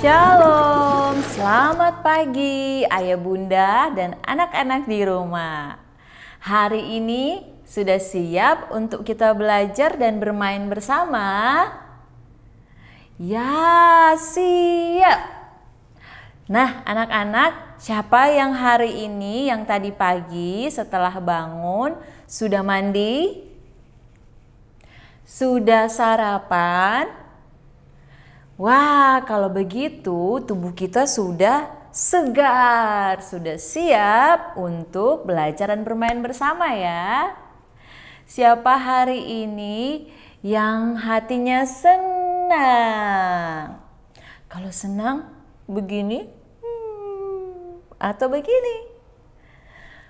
Shalom, selamat pagi ayah bunda dan anak-anak di rumah. Hari ini sudah siap untuk kita belajar dan bermain bersama? Ya, siap. Nah, anak-anak, siapa yang hari ini yang tadi pagi setelah bangun sudah mandi? Sudah sarapan? Wah, kalau begitu tubuh kita sudah segar, sudah siap untuk belajar dan bermain bersama ya. Siapa hari ini yang hatinya senang? Kalau senang begini atau begini?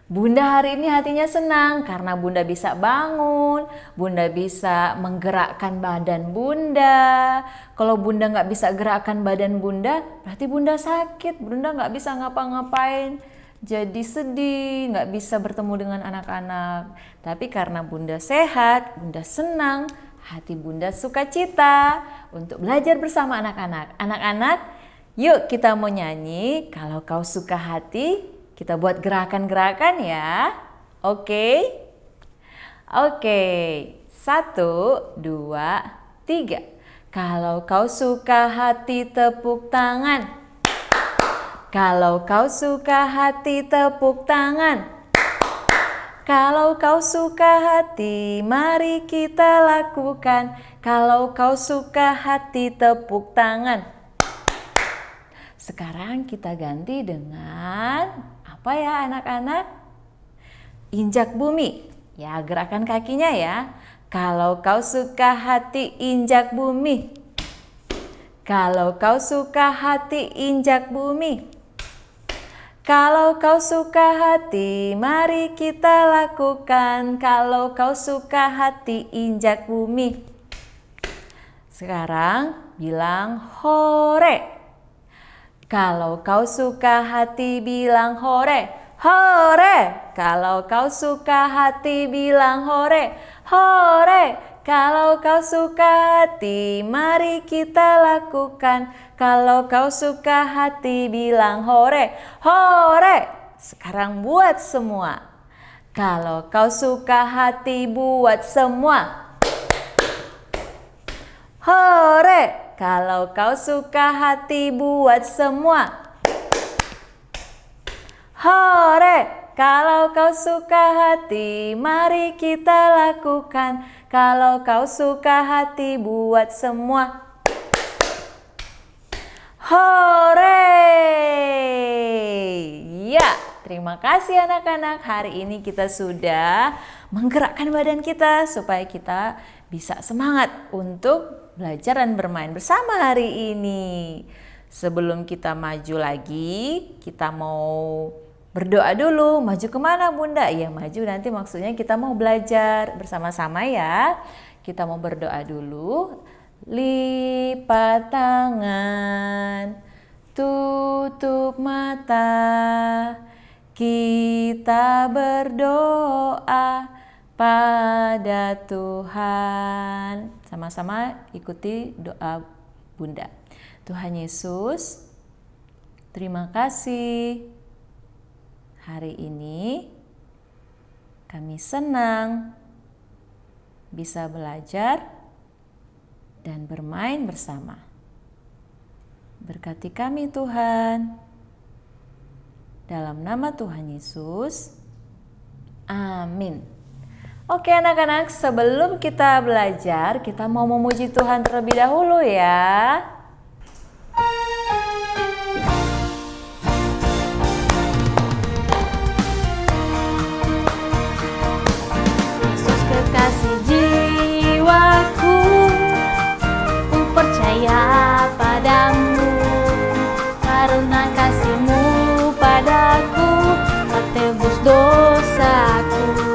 Bunda hari ini hatinya senang karena Bunda bisa bangun, Bunda bisa menggerakkan badan Bunda. Kalau Bunda nggak bisa gerakkan badan Bunda, berarti Bunda sakit, Bunda nggak bisa ngapa-ngapain. Jadi sedih, nggak bisa bertemu dengan anak-anak. Tapi karena Bunda sehat, Bunda senang, hati Bunda sukacita untuk belajar bersama anak-anak. Anak-anak, yuk kita mau nyanyi. Kalau kau suka hati, kita buat gerakan-gerakan ya. Oke? Oke. 1, 2, 3. Kalau kau suka hati tepuk tangan. Kalau kau suka hati tepuk tangan. Kalau kau suka hati mari kita lakukan. Kalau kau suka hati tepuk tangan. Sekarang kita ganti dengan apa ya anak-anak? Injak bumi. Ya, gerakan kakinya ya. Kalau kau suka hati injak bumi. Kalau kau suka hati injak bumi. Kalau kau suka hati mari kita lakukan. Kalau kau suka hati injak bumi. Sekarang bilang hore. Kalau kau suka hati bilang hore, hore. Kalau kau suka hati bilang hore, hore. Kalau kau suka hati mari kita lakukan. Kalau kau suka hati bilang hore, hore. Sekarang buat semua. Kalau kau suka hati buat semua. Hore. Kalau kau suka hati buat semua. Hore. Kalau kau suka hati mari kita lakukan. Kalau kau suka hati buat semua. Hore. Ya, terima kasih anak-anak. Hari ini kita sudah menggerakkan badan kita supaya kita bisa semangat untuk belajar dan bermain bersama hari ini. Sebelum kita maju lagi, kita mau berdoa dulu. Maju kemana Bunda? Ya maju nanti maksudnya kita mau belajar bersama-sama ya. Kita mau berdoa dulu. Lipat tangan, tutup mata, kita berdoa pada Tuhan. Sama-sama ikuti doa Bunda. Tuhan Yesus, terima kasih. Hari ini kami senang bisa belajar dan bermain bersama. Berkati kami Tuhan. Dalam nama Tuhan Yesus. Amin. Oke anak-anak, sebelum kita belajar, kita mau memuji Tuhan terlebih dahulu ya. Yesus kekasih jiwaku, ku percaya padamu, karena kasih-Mu padaku, Kau tebus dosaku.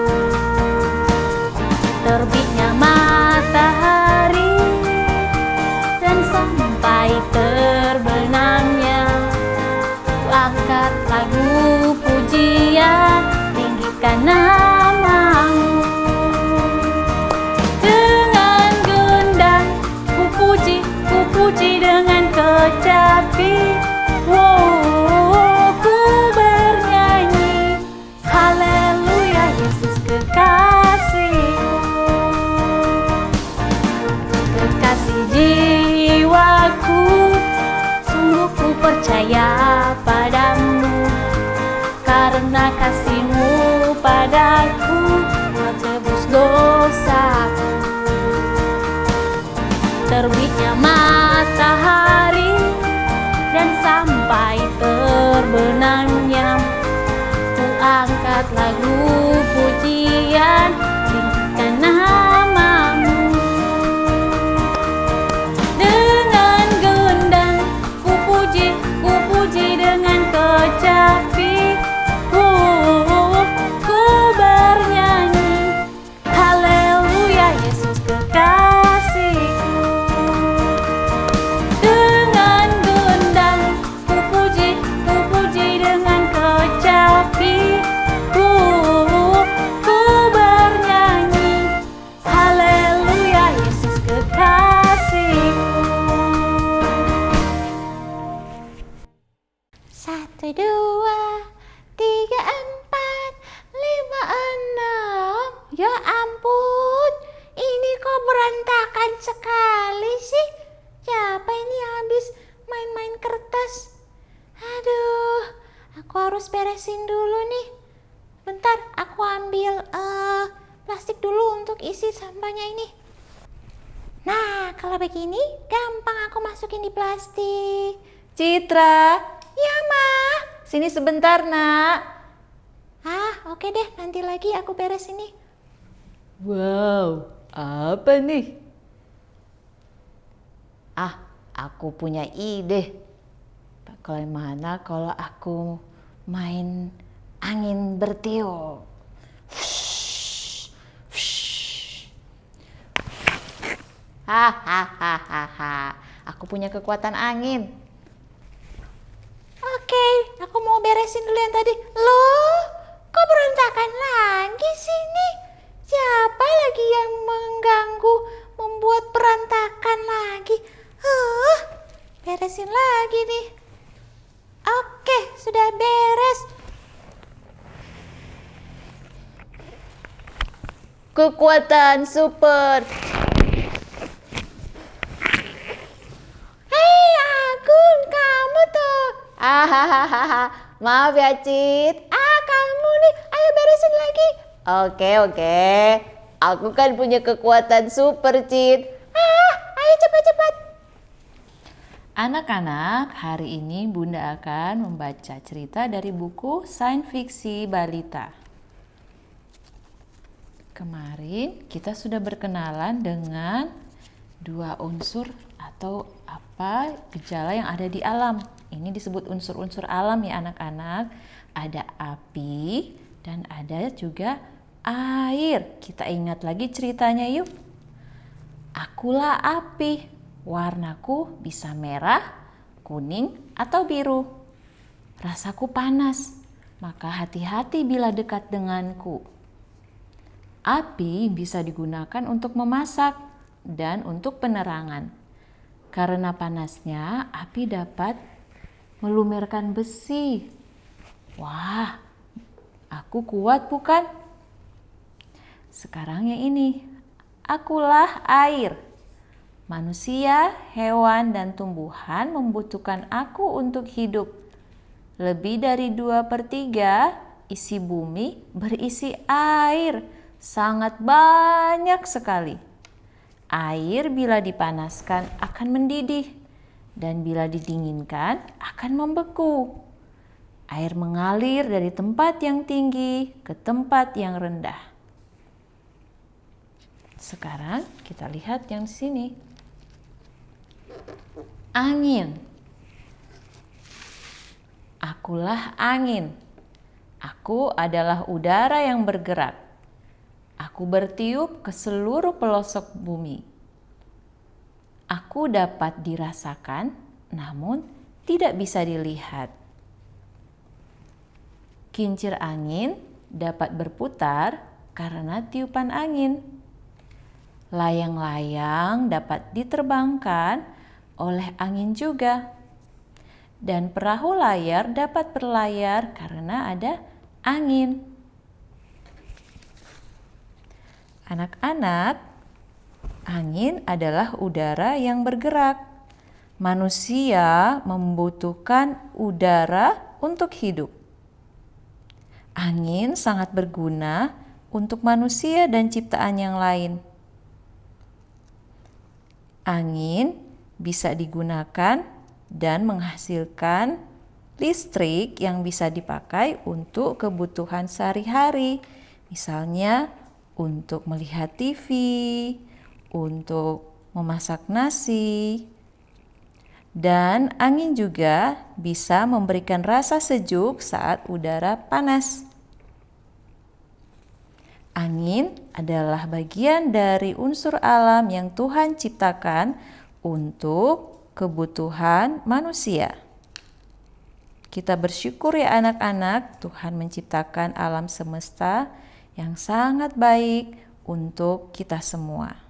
Terbitnya matahari dan sampai percaya padamu. Karena kasih-Mu padaku, Kau tebus dosaku. Terbitnya matahari dan sampai terbenamnya, ku angkat lagu pujian, tinggikan nama-Mu. Dengan gendang ku puji dengan kecapi, ku bernyanyi, haleluya Yesus kekasihku. Dengan gendang ku puji dengan kecapi, ku bernyanyi, haleluya Yesus kekasihku. 1, 2, 3, 4, 5, 6. Ya ampun, ini kok berantakan sekali sih. Siapa ini habis main-main kertas? Aduh, aku harus beresin dulu nih. Bentar, aku ambil plastik dulu untuk isi sampahnya ini. Nah, kalau begini gampang aku masukin di plastik. Citra, ya Ma, sini sebentar Nak. Oke deh, nanti lagi aku beres ini. Wow, apa nih? Aku punya ide. Bagaimana kalau aku main angin bertiup? Aku punya kekuatan angin. Oke, aku mau beresin dulu yang tadi. Loh, kok berantakan lagi sini? Siapa lagi yang mengganggu, membuat berantakan lagi? Beresin lagi nih. Oke, sudah beres. Kekuatan super. Hei Agung, kamu tuh. Maaf ya Cit. Kamu nih, ayo beresin lagi. Oke. Aku kan punya kekuatan super Cit. Ayo cepat. Anak-anak, hari ini Bunda akan membaca cerita dari buku Sains Fiksi Balita. Kemarin kita sudah berkenalan dengan dua unsur atau gejala yang ada di alam. Ini disebut unsur-unsur alam ya anak-anak. Ada api dan ada juga air. Kita ingat lagi ceritanya yuk. Akulah api, warnaku bisa merah, kuning, atau biru. Rasaku panas, maka hati-hati bila dekat denganku. Api bisa digunakan untuk memasak dan untuk penerangan. Karena panasnya, api dapat melumerkan besi. Wah, aku kuat bukan? Sekarang yang ini, akulah air. Manusia, hewan, dan tumbuhan membutuhkan aku untuk hidup. Lebih dari 2/3 isi bumi berisi air, sangat banyak sekali. Air bila dipanaskan akan mendidih dan bila didinginkan akan membeku. Air mengalir dari tempat yang tinggi ke tempat yang rendah. Sekarang kita lihat yang di sini. Angin. Akulah angin. Aku adalah udara yang bergerak. Aku bertiup ke seluruh pelosok bumi. Aku dapat dirasakan, namun tidak bisa dilihat. Kincir angin dapat berputar karena tiupan angin. Layang-layang dapat diterbangkan oleh angin juga. Dan perahu layar dapat berlayar karena ada angin. Anak-anak, angin adalah udara yang bergerak. Manusia membutuhkan udara untuk hidup. Angin sangat berguna untuk manusia dan ciptaan yang lain. Angin bisa digunakan dan menghasilkan listrik yang bisa dipakai untuk kebutuhan sehari-hari. Misalnya untuk melihat TV, untuk memasak nasi. Dan angin juga bisa memberikan rasa sejuk saat udara panas. Angin adalah bagian dari unsur alam yang Tuhan ciptakan untuk kebutuhan manusia. Kita bersyukur ya anak-anak, Tuhan menciptakan alam semesta yang sangat baik untuk kita semua.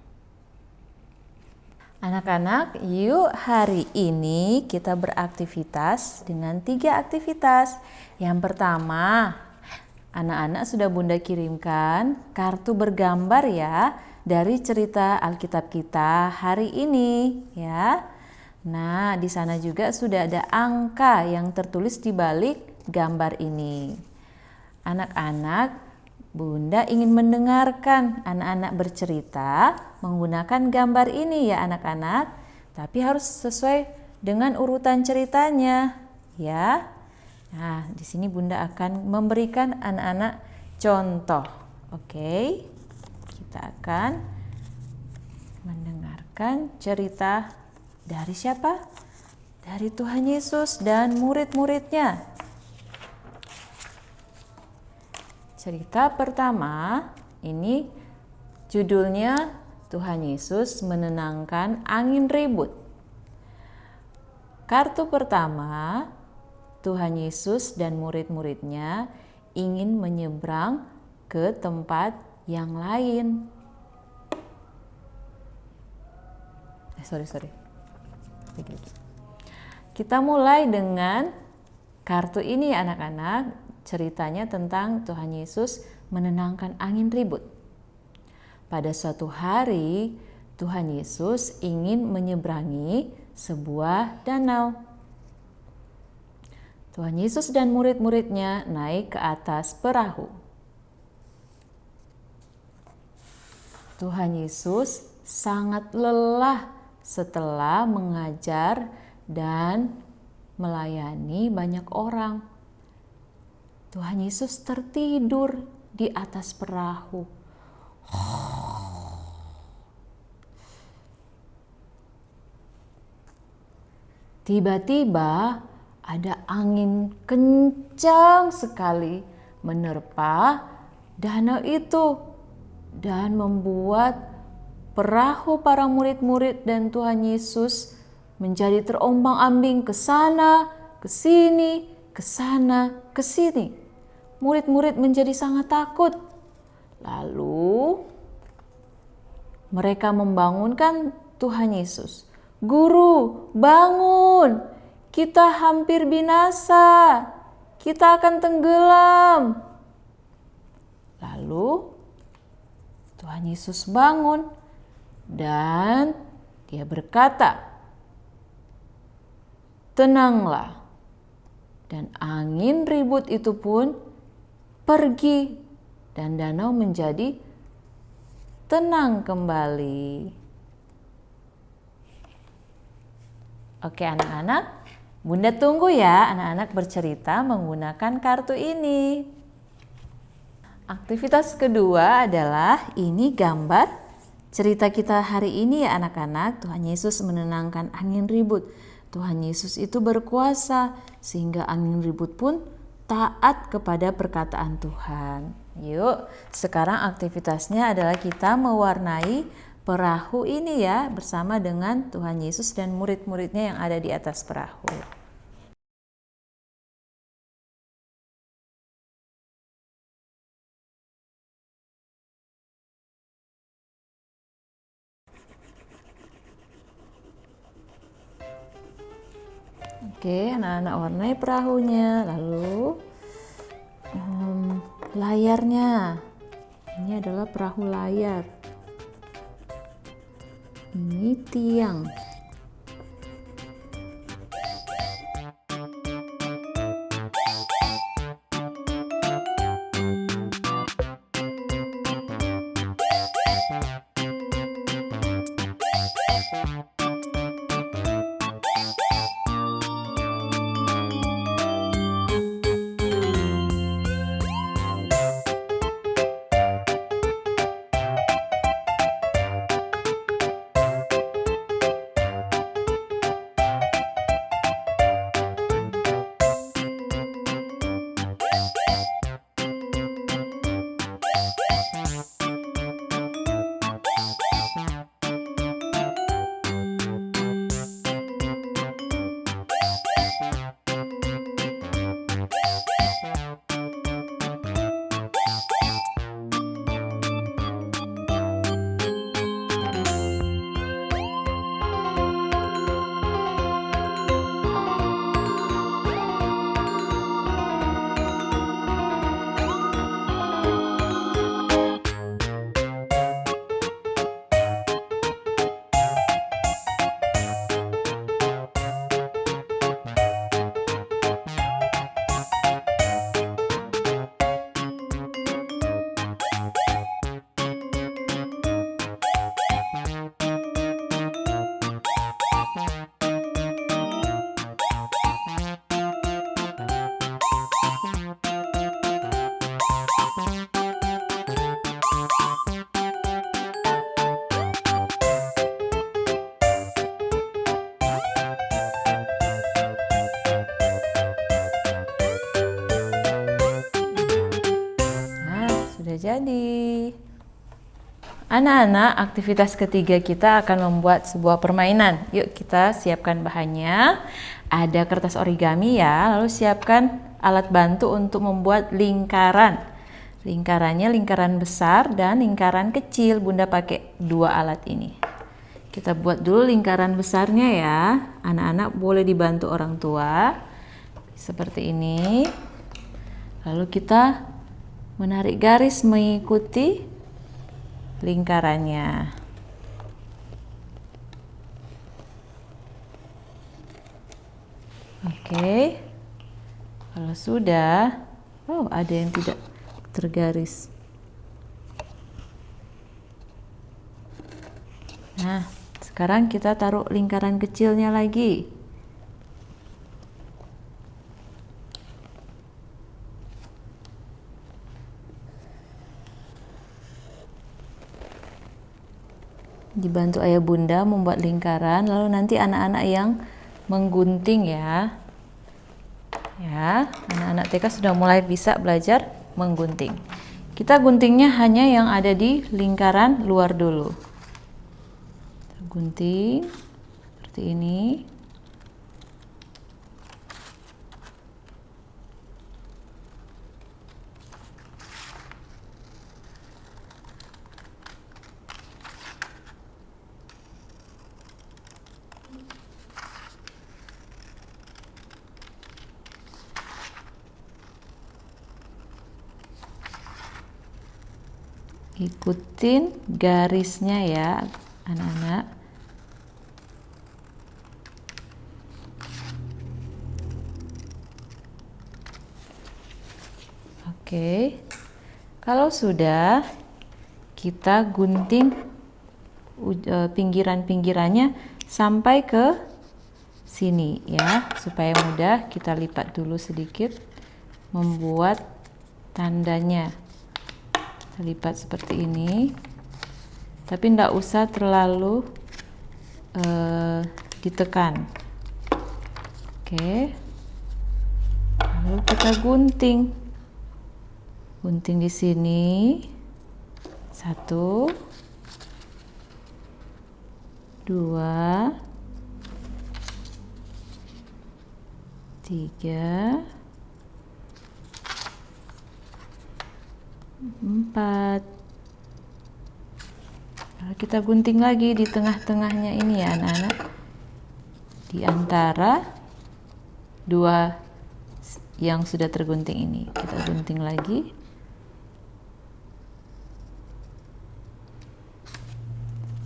Anak-anak, yuk hari ini kita beraktivitas dengan 3 aktivitas. Yang pertama, anak-anak sudah Bunda kirimkan kartu bergambar ya dari cerita Alkitab kita hari ini ya. Nah, di sana juga sudah ada angka yang tertulis di balik gambar ini. Anak-anak, Bunda ingin mendengarkan anak-anak bercerita menggunakan gambar ini ya anak-anak. Tapi harus sesuai dengan urutan ceritanya ya. Nah, di sini Bunda akan memberikan anak-anak contoh. Oke. Kita akan mendengarkan cerita dari siapa? Dari Tuhan Yesus dan murid-muridnya. Cerita pertama ini judulnya Tuhan Yesus menenangkan angin ribut. Kartu pertama, Tuhan Yesus dan murid-muridnya ingin menyeberang ke tempat yang lain. Kita mulai dengan kartu ini anak-anak. Ceritanya tentang Tuhan Yesus menenangkan angin ribut. Pada suatu hari, Tuhan Yesus ingin menyeberangi sebuah danau. Tuhan Yesus dan murid-muridnya naik ke atas perahu. Tuhan Yesus sangat lelah setelah mengajar dan melayani banyak orang. Tuhan Yesus tertidur di atas perahu. Tiba-tiba ada angin kencang sekali menerpa danau itu dan membuat perahu para murid-murid dan Tuhan Yesus menjadi terombang-ambing ke sana, ke sini, ke sana, ke sini. Murid-murid menjadi sangat takut. Lalu mereka membangunkan Tuhan Yesus. Guru, bangun! Kita hampir binasa. Kita akan tenggelam. Lalu Tuhan Yesus bangun dan dia berkata, "Tenanglah." Dan angin ribut itu pun pergi dan danau menjadi tenang kembali. Oke anak-anak, Bunda tunggu ya anak-anak bercerita menggunakan kartu ini. Aktivitas kedua adalah ini gambar cerita kita hari ini ya anak-anak. Tuhan Yesus menenangkan angin ribut. Tuhan Yesus itu berkuasa sehingga angin ribut pun taat kepada perkataan Tuhan. Yuk, sekarang aktivitasnya adalah kita mewarnai perahu ini ya bersama dengan Tuhan Yesus dan murid-muridnya yang ada di atas perahu. Oke, anak-anak warnai perahunya, lalu layarnya. Ini adalah perahu layar. Ini tiang. jadi. Anak-anak, aktivitas ketiga kita akan membuat sebuah permainan. Yuk kita siapkan bahannya. Ada kertas origami ya, lalu siapkan alat bantu untuk membuat lingkaran. Lingkarannya lingkaran besar dan lingkaran kecil. Bunda pakai dua alat ini. Kita buat dulu lingkaran besarnya ya. Anak-anak boleh dibantu orang tua. Seperti ini. Lalu kita menarik garis mengikuti lingkarannya. Oke. Kalau sudah, oh ada yang tidak tergaris. Nah, sekarang kita taruh lingkaran kecilnya lagi. Dibantu ayah bunda membuat lingkaran, lalu nanti anak-anak yang menggunting ya. Ya, anak-anak TK sudah mulai bisa belajar menggunting. Kita guntingnya hanya yang ada di lingkaran luar dulu. Gunting seperti ini. Ikutin garisnya ya anak-anak. Oke, kalau sudah kita gunting pinggiran-pinggirannya sampai ke sini ya, supaya mudah. Kita lipat dulu sedikit membuat tandanya. Kita lipat seperti ini, tapi tidak usah terlalu ditekan. Oke, lalu kita gunting di sini 1, 2, 3, 4. Lalu kita gunting lagi di tengah-tengahnya ini ya anak-anak, di antara dua yang sudah tergunting ini. Kita gunting lagi.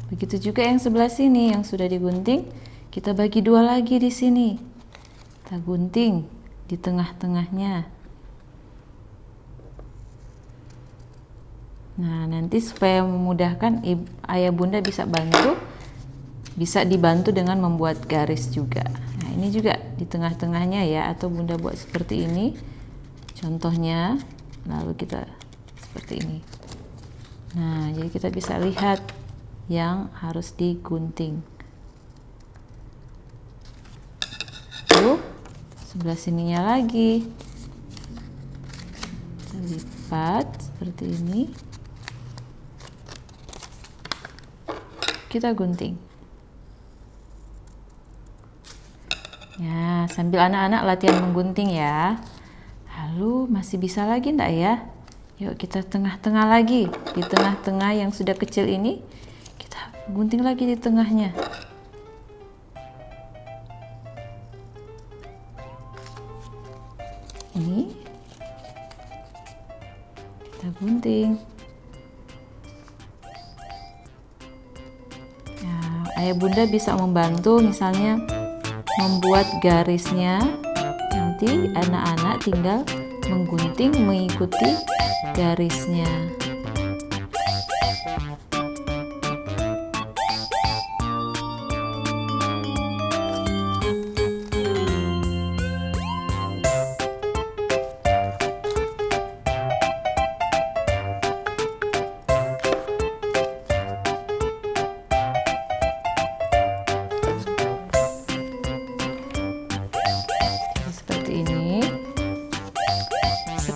Begitu juga yang sebelah sini yang sudah digunting, kita bagi dua lagi di sini. Kita gunting di tengah-tengahnya. Nah, nanti supaya memudahkan ayah bunda bisa dibantu dengan membuat garis juga. Nah, ini juga di tengah-tengahnya ya, atau bunda buat seperti ini contohnya, lalu kita seperti ini. Nah, jadi kita bisa lihat yang harus digunting. Lalu sebelah sininya lagi kita lipat seperti ini, kita gunting ya, sambil anak-anak latihan menggunting ya. Lalu masih bisa lagi enggak ya? Yuk kita tengah-tengah lagi, di tengah-tengah yang sudah kecil ini kita gunting lagi di tengahnya. Ini kita gunting. Ayah bunda bisa membantu misalnya membuat garisnya, nanti anak-anak tinggal menggunting mengikuti garisnya.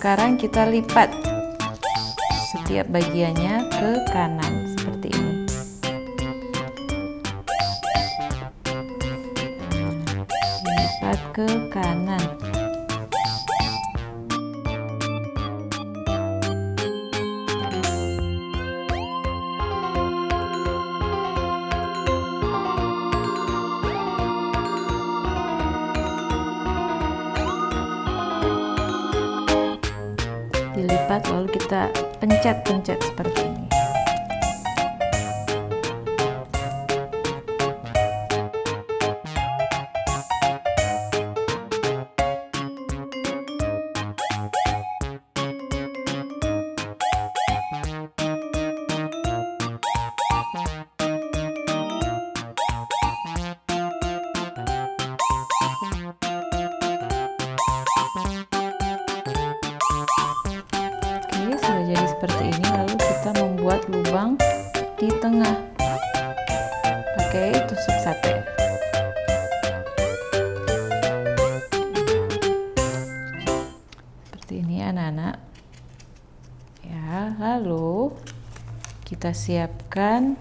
Sekarang kita lipat setiap bagiannya ke kanan seperti ini. Lipat ke kanan. Dilipat lalu kita pencet-pencet seperti ini. Sudah jadi seperti ini, lalu kita membuat lubang di tengah pakai tusuk sate. Seperti ini anak-anak ya. Lalu kita siapkan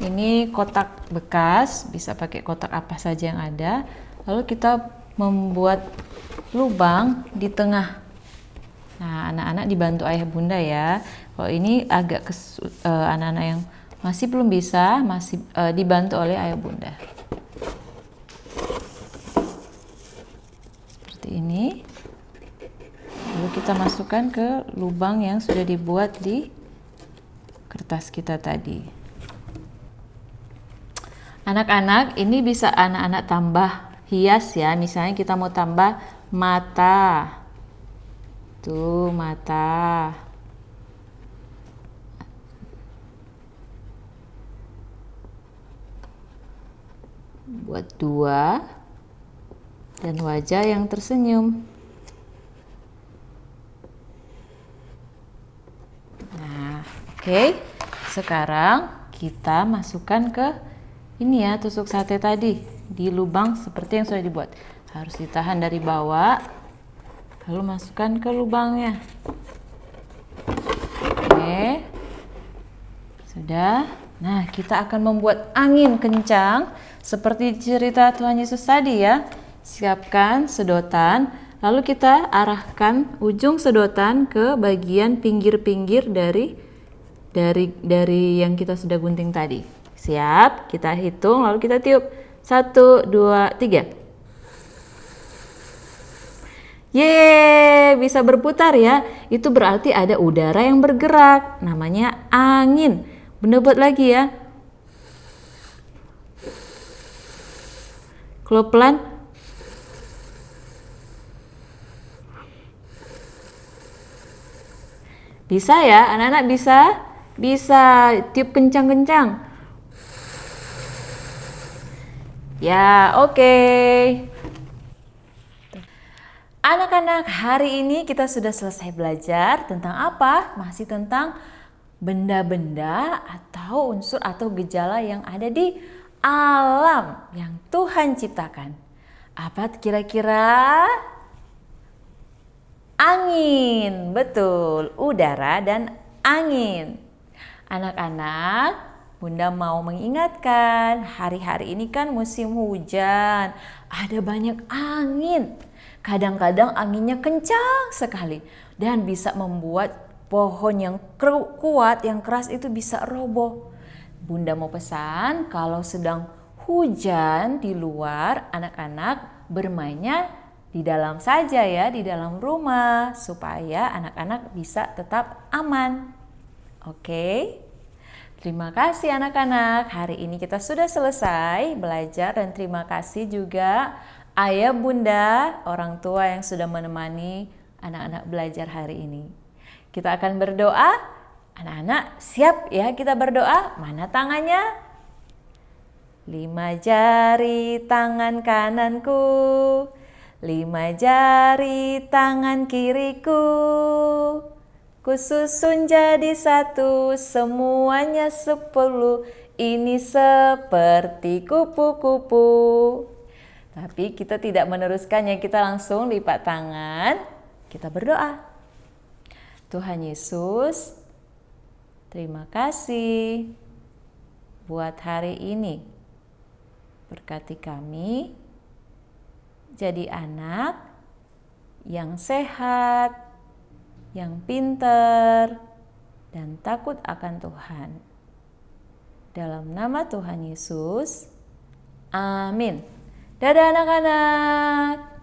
ini kotak bekas, bisa pakai kotak apa saja yang ada. Lalu kita membuat lubang di tengah. Nah, anak-anak dibantu ayah bunda ya. Kalau ini agak anak-anak yang masih belum bisa, masih dibantu oleh ayah bunda. Seperti ini. Lalu kita masukkan ke lubang yang sudah dibuat di kertas kita tadi. Anak-anak, ini bisa anak-anak tambah hias ya. Misalnya kita mau tambah mata. Tuh, mata. Buat 2 dan wajah yang tersenyum. Nah, oke. Sekarang kita masukkan ke ini ya, tusuk sate tadi di lubang seperti yang sudah dibuat. Harus ditahan dari bawah. Lalu masukkan ke lubangnya. Oke. Sudah. Nah, kita akan membuat angin kencang seperti cerita Tuhan Yesus tadi ya. Siapkan sedotan, lalu kita arahkan ujung sedotan ke bagian pinggir-pinggir dari yang kita sudah gunting tadi. Siap? Kita hitung lalu kita tiup. 1, 2, 3. Yeay, bisa berputar ya. Itu berarti ada udara yang bergerak. Namanya angin. Bunda buat lagi ya. Kalau pelan. Bisa ya, anak-anak bisa? Bisa tiup kencang-kencang. Ya, oke. Anak-anak, hari ini kita sudah selesai belajar tentang apa? Masih tentang benda-benda atau unsur atau gejala yang ada di alam yang Tuhan ciptakan. Apa kira-kira? Angin, betul, udara dan angin. Anak-anak, Bunda mau mengingatkan, hari-hari ini kan musim hujan, ada banyak angin. Kadang-kadang anginnya kencang sekali dan bisa membuat pohon yang kuat, yang keras itu bisa roboh. Bunda mau pesan kalau sedang hujan di luar, anak-anak bermainnya di dalam saja ya, di dalam rumah supaya anak-anak bisa tetap aman. Oke? Terima kasih anak-anak. Hari ini kita sudah selesai belajar dan terima kasih juga ayah bunda, orang tua yang sudah menemani anak-anak belajar hari ini. Kita akan berdoa. Anak-anak siap ya kita berdoa? Mana tangannya? 5 jari tangan kananku, 5 jari tangan kiriku, kususun jadi 1, semuanya 10. Ini seperti kupu-kupu. Tapi kita tidak meneruskannya, kita langsung lipat tangan, kita berdoa. Tuhan Yesus, terima kasih buat hari ini. Berkati kami jadi anak yang sehat, yang pintar, dan takut akan Tuhan. Dalam nama Tuhan Yesus, amin. Dadah anak-anak.